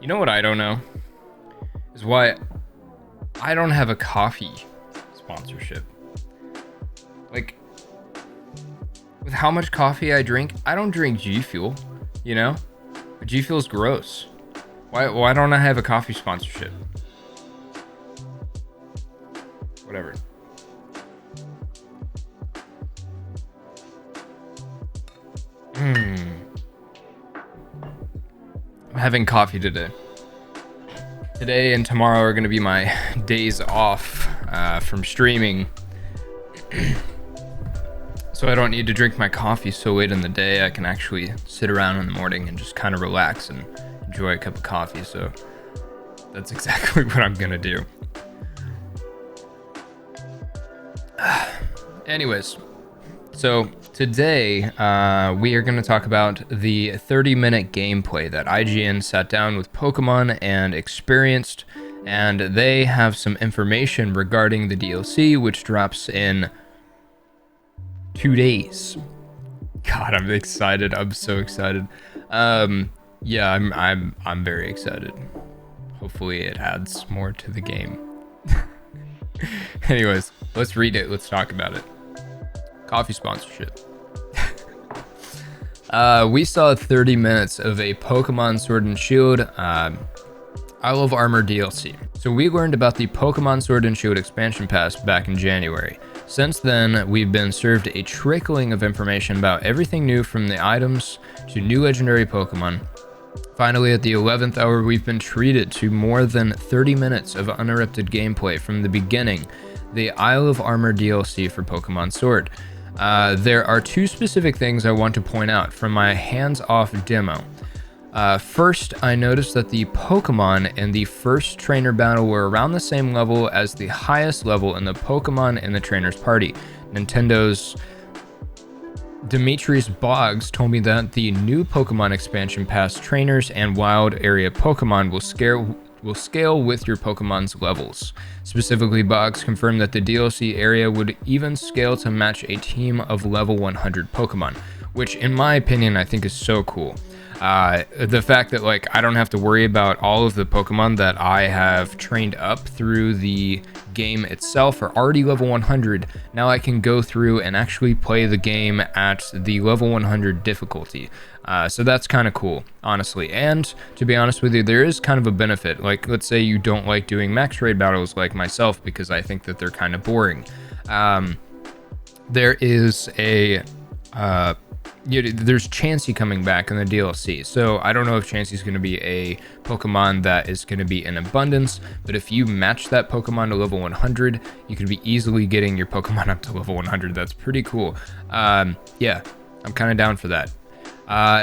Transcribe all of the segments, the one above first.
You know what I don't know? Is why I don't have a coffee sponsorship. Like, with how much coffee I drink, I don't drink G Fuel, you know? G Fuel's gross. Why don't I have a coffee sponsorship? Whatever. I'm having coffee today. Today and tomorrow are going to be my days off from streaming. So I don't need to drink my coffee so late in the day. I can actually sit around in the morning and just kind of relax and enjoy a cup of coffee. So that's exactly what I'm going to do. Anyways, so today we are going to talk about the 30-minute gameplay that IGN sat down with Pokemon and experienced, and they have some information regarding the DLC, which drops in 2 days. God, I'm excited. I'm so excited. Yeah, I'm very excited. Hopefully it adds more to the game. Anyways, let's read it. Let's talk about it. Coffee sponsorship. We saw 30 minutes of a Pokemon Sword and Shield Isle of Armor DLC. So we learned about the Pokemon Sword and Shield expansion pass back in January. Since then, we've been served a trickling of information about everything new, from the items to new legendary Pokemon. Finally, at the 11th hour, we've been treated to more than 30 minutes of uninterrupted gameplay from the beginning, the Isle of Armor DLC for Pokemon Sword. There are two specific things I want to point out from my hands-off demo. First, I noticed that the Pokemon in the first trainer battle were around the same level as the highest level in the Pokemon in the trainer's party. Nintendo's Demetrius Boggs told me that the new Pokemon expansion pass trainers and wild area Pokemon will scale with your Pokemon's levels. Specifically, Boggs confirmed that the DLC area would even scale to match a team of level 100 Pokemon, which in my opinion I think is so cool. The fact that I don't have to worry about all of the Pokemon that I have trained up through the game itself are already level 100. Now I can go through and actually play the game at the level 100 difficulty. So that's kind of cool, honestly. And to be honest with you, there is kind of a benefit. Like, let's say you don't like doing max raid battles like myself because I think that they're kind of boring. There is a there's Chansey coming back in the DLC. So I don't know if Chansey's going to be a Pokemon that is going to be in abundance, but if you match that Pokemon to level 100, you could be easily getting your Pokemon up to level 100. That's pretty cool. Yeah, I'm kind of down for that.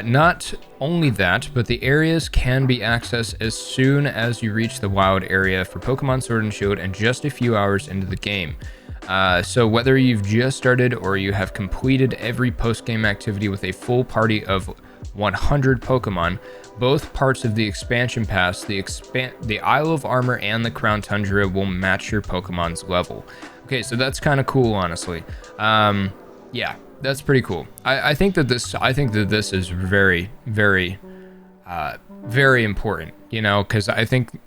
Not only that, but the areas can be accessed as soon as you reach the wild area for Pokemon Sword and Shield and just a few hours into the game. So whether you've just started or you have completed every post-game activity with a full party of 100 Pokemon, both parts of the expansion pass, the Isle of Armor and the Crown Tundra, will match your Pokemon's level. Okay, so that's kind of cool, honestly. Yeah, that's pretty cool. I think that this is very, very, very important, you know, because I think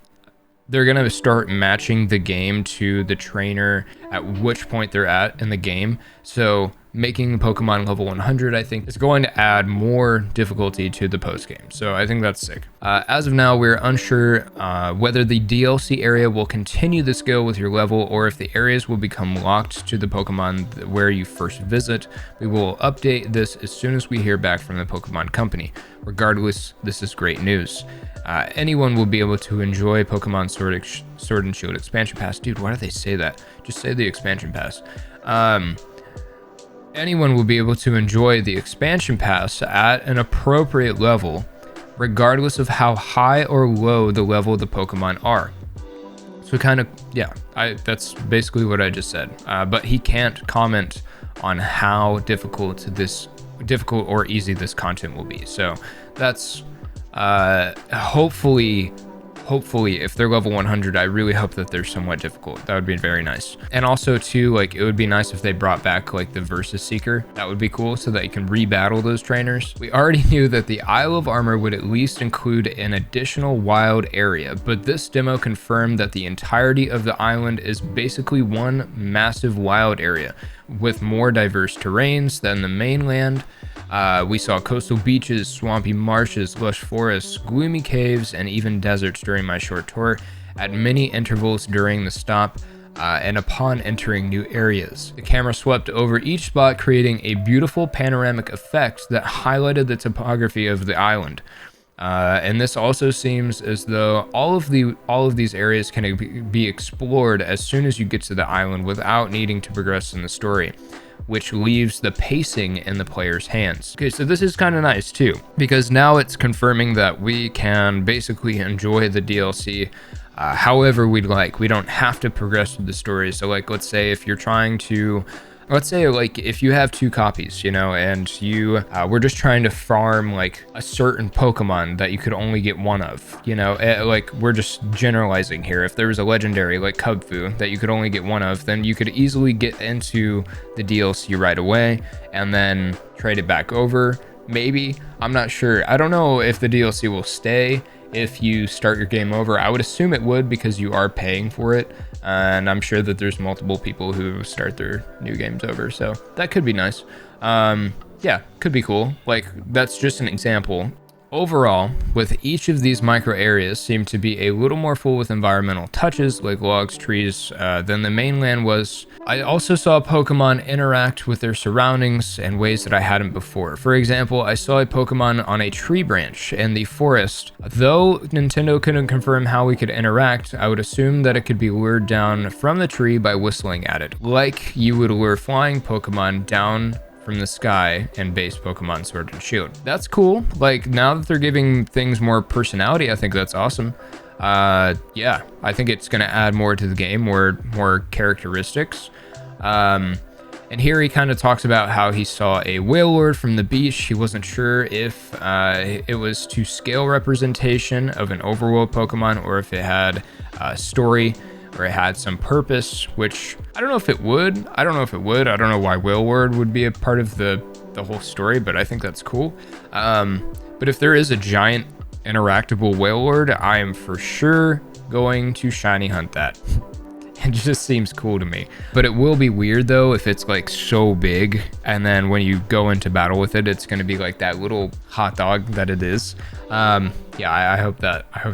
they're going to start matching the game to the trainer at which point they're at in the game. So making Pokemon level 100, I think, is going to add more difficulty to the post game. So I think that's sick. As of now, we're unsure whether the DLC area will continue the scale with your level or if the areas will become locked to the Pokemon where you first visit. We will update this as soon as we hear back from the Pokemon Company. Regardless, this is great news. Anyone will be able to enjoy Pokemon Sword and Shield expansion pass. Dude, why do they say that? Just say the expansion pass. Anyone will be able to enjoy the expansion pass at an appropriate level, regardless of how high or low the level the Pokemon are. So kind of, yeah, that's basically what I just said. But he can't comment on how difficult or easy this content will be. So that's hopefully hopefully, if they're level 100, I really hope that they're somewhat difficult. That would be very nice. And also too, like, it would be nice if they brought back like the Versus Seeker. That would be cool, so that you can rebattle those trainers. We already knew that the Isle of Armor would at least include an additional wild area, but this demo confirmed that the entirety of the island is basically one massive wild area with more diverse terrains than the mainland. We saw coastal beaches, swampy marshes, lush forests, gloomy caves, and even deserts during my short tour at many intervals during the stop and upon entering new areas. The camera swept over each spot, creating a beautiful panoramic effect that highlighted the topography of the island. And this also seems as though all of these areas can be explored as soon as you get to the island without needing to progress in the story, which leaves the pacing in the player's hands. Okay, so this is kind of nice too, because now it's confirming that we can basically enjoy the DLC however we'd like. We don't have to progress through the story. So like, let's say if you're trying to, let's say like if you have 2 copies, you know, and you we're just trying to farm like a certain Pokemon that you could only get one of, you know, like we're just generalizing here. If there was a legendary like Kubfu that you could only get one of, then you could easily get into the DLC right away and then trade it back over. Maybe, I'm not sure. I don't know if the DLC will stay if you start your game over. I would assume it would, because you are paying for it, and I'm sure that there's multiple people who start their new games over, so that could be nice. Yeah, could be cool. Like, that's just an example. Overall, with each of these micro areas seem to be a little more full with environmental touches like logs, trees, than the mainland was. I also saw Pokemon interact with their surroundings in ways that I hadn't before. For example, I saw a Pokemon on a tree branch in the forest. Though Nintendo couldn't confirm how we could interact, I would assume that it could be lured down from the tree by whistling at it, like you would lure flying Pokemon down from the sky and base Pokemon Sword and Shield. That's cool. Like, now that they're giving things more personality, I think that's awesome. Yeah, I think it's gonna add more to the game, more characteristics. And here he kind of talks about how he saw a Wailord from the beach. He wasn't sure if it was to scale representation of an overworld Pokemon or if it had a story or it had some purpose, which I don't know if it would. I don't know why Wailord would be a part of the whole story, but I think that's cool. But if there is a giant interactable Wailord, I am for sure going to shiny hunt that. It just seems cool to me. But it will be weird though if it's like so big and then when you go into battle with it, it's going to be like that little hot dog that it is. Yeah, I hope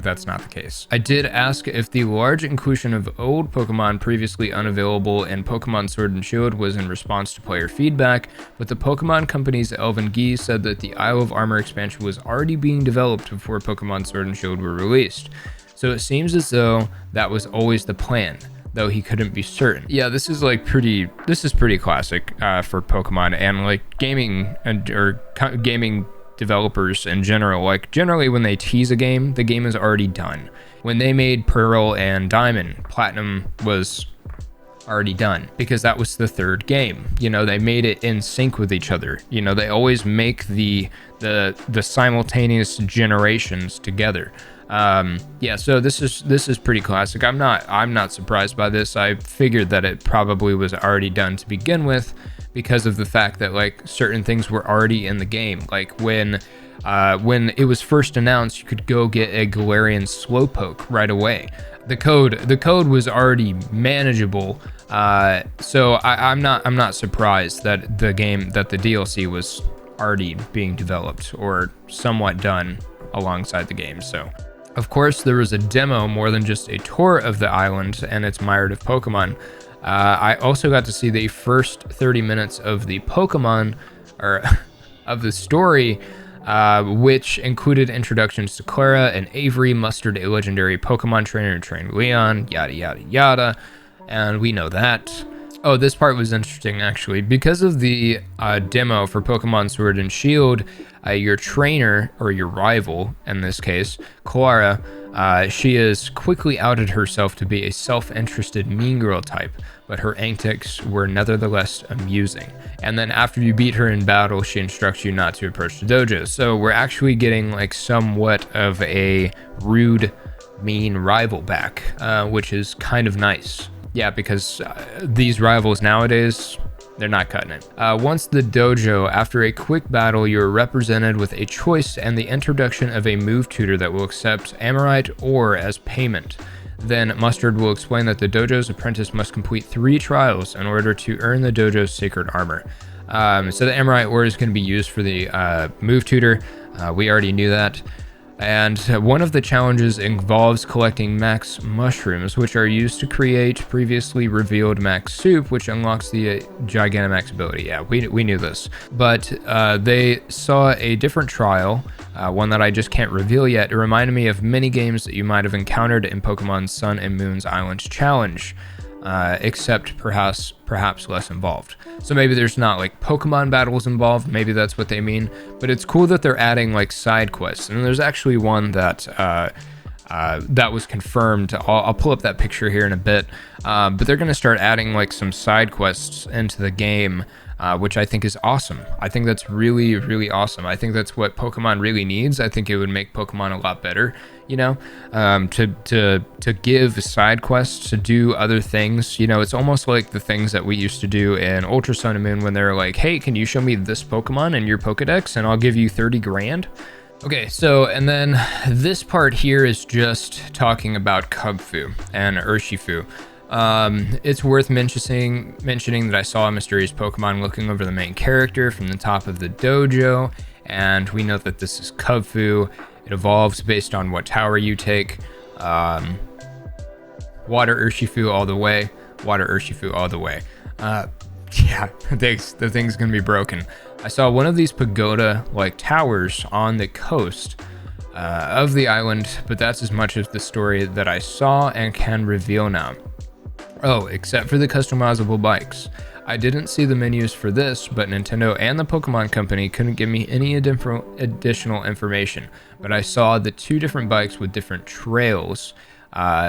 that's not the case. I did ask if the large inclusion of old Pokemon previously unavailable in Pokemon Sword and Shield was in response to player feedback, but the Pokemon company's Elvin Gee said that the Isle of Armor expansion was already being developed before Pokemon Sword and Shield were released. So it seems as though that was always the plan, though he couldn't be certain. Yeah, this is pretty classic for Pokemon and like gaming gaming developers in general. Like generally when they tease a game, the game is already done. When they made Pearl and Diamond, Platinum was already done because that was the 3rd game. You know, they made it in sync with each other. You know, they always make the simultaneous generations together. Yeah, so this is pretty classic. I'm not surprised by this. I figured that it probably was already done to begin with because of the fact that like certain things were already in the game. Like when it was first announced, you could go get a Galarian Slowpoke right away. The code was already manageable. So I'm not surprised that the DLC was already being developed or somewhat done alongside the game. So of course there was a demo more than just a tour of the island and its myriad of Pokemon. I also got to see the first 30 minutes of the Pokemon or of the story, which included introductions to Clara and Avery, mustered a legendary Pokemon trainer to train Leon, yada yada yada, and we know that. Oh, this part was interesting actually. Because of the demo for Pokemon Sword and Shield, your trainer, or your rival in this case, Clara, she has quickly outed herself to be a self-interested mean girl type, but her antics were nevertheless amusing. And then after you beat her in battle, she instructs you not to approach the dojo. So we're actually getting like somewhat of a rude mean rival back, which is kind of nice. Yeah, because these rivals nowadays, they're not cutting it. Once the dojo, after a quick battle, you're represented with a choice and the introduction of a move tutor that will accept Amorite ore as payment. Then Mustard will explain that the dojo's apprentice must complete 3 trials in order to earn the dojo's sacred armor. So the Amorite ore is going to be used for the move tutor. We already knew that. And one of the challenges involves collecting max mushrooms, which are used to create previously revealed max soup, which unlocks the Gigantamax ability. Yeah, we knew this. But they saw a different trial, one that I just can't reveal yet. It reminded me of mini games that you might have encountered in Pokemon Sun and Moon's Island Challenge, except perhaps less involved. So maybe there's not like Pokemon battles involved, maybe that's what they mean, but it's cool that they're adding like side quests. And there's actually one that that was confirmed. I'll pull up that picture here in a bit, but they're going to start adding like some side quests into the game, which I think is awesome. I think that's really, really awesome. I think that's what Pokemon really needs. I think it would make Pokemon a lot better, you know, to give side quests, to do other things. You know, it's almost like the things that we used to do in Ultra Sun and Moon when they're like, hey, can you show me this Pokemon in your Pokedex and I'll give you 30 grand? Okay, so, and then this part here is just talking about Kubfu and Urshifu. It's worth mentioning that I saw a mysterious Pokemon looking over the main character from the top of the dojo, and we know that this is Kubfu. It evolves based on what tower you take. Water Urshifu all the way. Water Urshifu all the way. Yeah, the thing's gonna be broken. I saw one of these pagoda-like towers on the coast of the island, but that's as much of the story that I saw and can reveal now. Oh, except for the customizable bikes. I didn't see the menus for this, but Nintendo and the Pokemon Company couldn't give me any additional information. But I saw the 2 different bikes with different trails,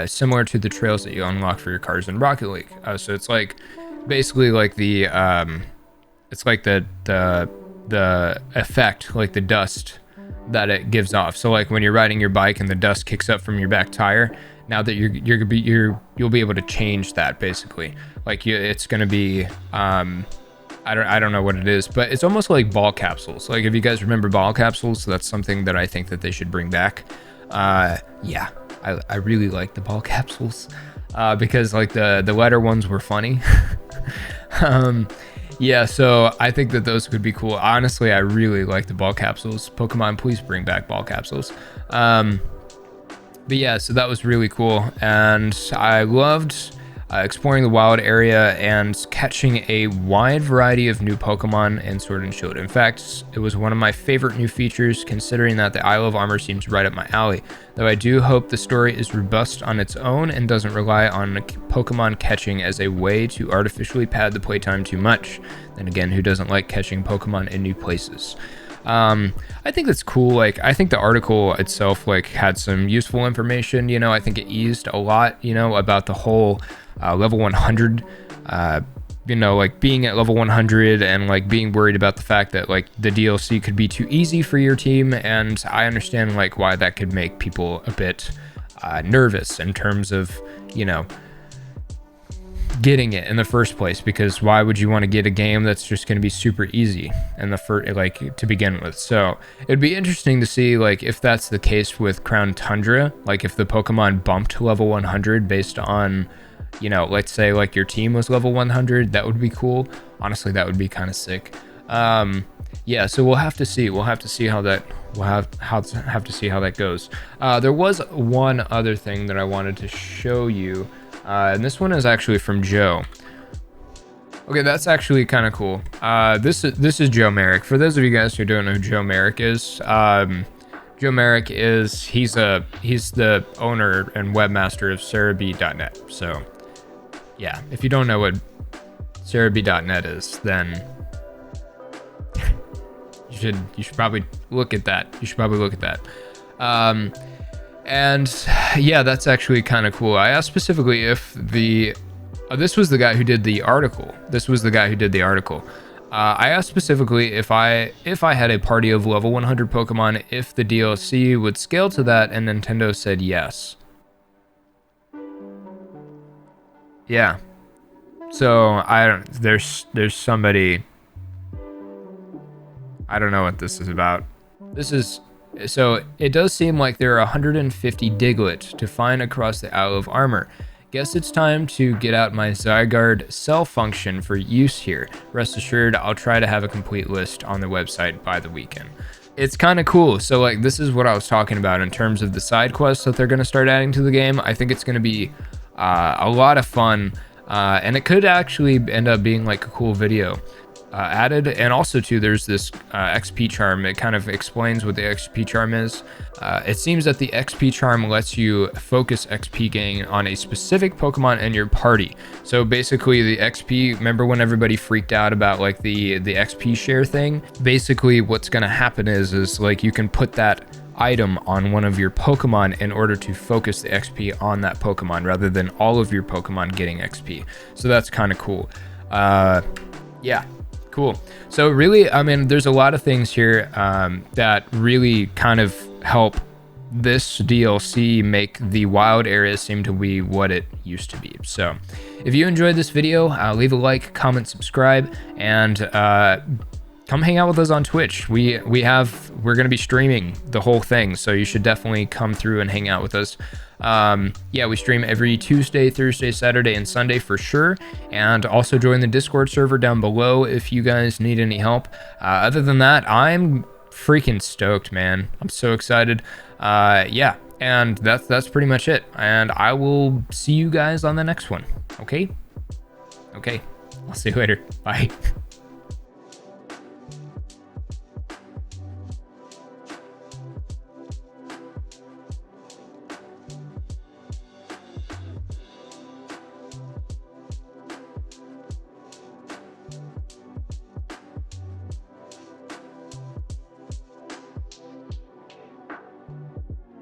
similar to the trails that you unlock for your cars in Rocket League. So it's like basically like the it's like the effect, like the dust that it gives off. So like when you're riding your bike and the dust kicks up from your back tire, now that you'll be able to change that basically. Like it's gonna be I don't know what it is, but it's almost like ball capsules. Like if you guys remember ball capsules, so that's something that I think that they should bring back. Yeah, I really like the ball capsules because like the letter ones were funny. Yeah, so I think that those could be cool. Honestly, I really like the ball capsules. Pokemon, please bring back ball capsules. But yeah, so that was really cool, and I loved exploring the wild area and catching a wide variety of new Pokemon in Sword and Shield. In fact, it was one of my favorite new features, considering that the Isle of Armor seems right up my alley, though I do hope the story is robust on its own and doesn't rely on Pokemon catching as a way to artificially pad the playtime too much. Then again, who doesn't like catching Pokemon in new places? I think that's cool. Like, I think the article itself, like, had some useful information, you know. I think it eased a lot, you know, about the whole level 100, you know, like being at level 100 and like being worried about the fact that like the DLC could be too easy for your team. And I understand like why that could make people a bit nervous in terms of, you know, getting it in the first place, because why would you want to get a game that's just going to be super easy in the first, like, to begin with? So it'd be interesting to see like if that's the case with Crown Tundra, like if the Pokemon bumped level 100 based on, you know, let's say like your team was level 100. That would be cool. Honestly, that would be kind of sick. Yeah, so we'll have to see how that have to see how that goes. There was one other thing that I wanted to show you. And this one is actually from Joe. Okay, that's actually kind of cool. This is Joe Merrick. For those of you guys who don't know who Joe Merrick is, Joe Merrick is he's the owner and webmaster of Cerebi.net. So yeah, if you don't know what Cerebi.net is, then you should probably look at that. And yeah, that's actually kind of cool. I asked specifically if this was the guy who did the article. I asked specifically if I had a party of level 100 Pokemon, if the DLC would scale to that, and Nintendo said yes. Yeah. So I don't. There's somebody. I don't know what this is about. This is. So it does seem like there are 150 Diglett to find across the Isle of Armor. Guess it's time to get out my Zygarde cell function for use here. Rest assured, I'll try to have a complete list on the website by the weekend. It's kind of cool. So like, this is what I was talking about in terms of the side quests that they're going to start adding to the game. I think it's going to be a lot of fun, and it could actually end up being like a cool video. Added, and also too, there's this XP charm. It kind of explains what the XP charm is. It seems that the XP charm lets you focus XP gain on a specific Pokemon in your party. So basically the XP, remember when everybody freaked out about like the XP share thing? Basically what's gonna happen is like you can put that item on one of your Pokemon in order to focus the XP on that Pokemon rather than all of your Pokemon getting XP. So that's kind of cool. Yeah. Cool. So really, I mean, there's a lot of things here that really kind of help this DLC make the wild area seem to be what it used to be. So if you enjoyed this video, leave a like, comment, subscribe, and come hang out with us on Twitch. We're going to be streaming the whole thing, so you should definitely come through and hang out with us. Yeah, we stream every Tuesday, Thursday, Saturday, and Sunday for sure. And also join the Discord server down below if you guys need any help. Other than that, I'm freaking stoked, man. I'm so excited. Yeah, and that's pretty much it. And I will see you guys on the next one. Okay? Okay. I'll see you later. Bye.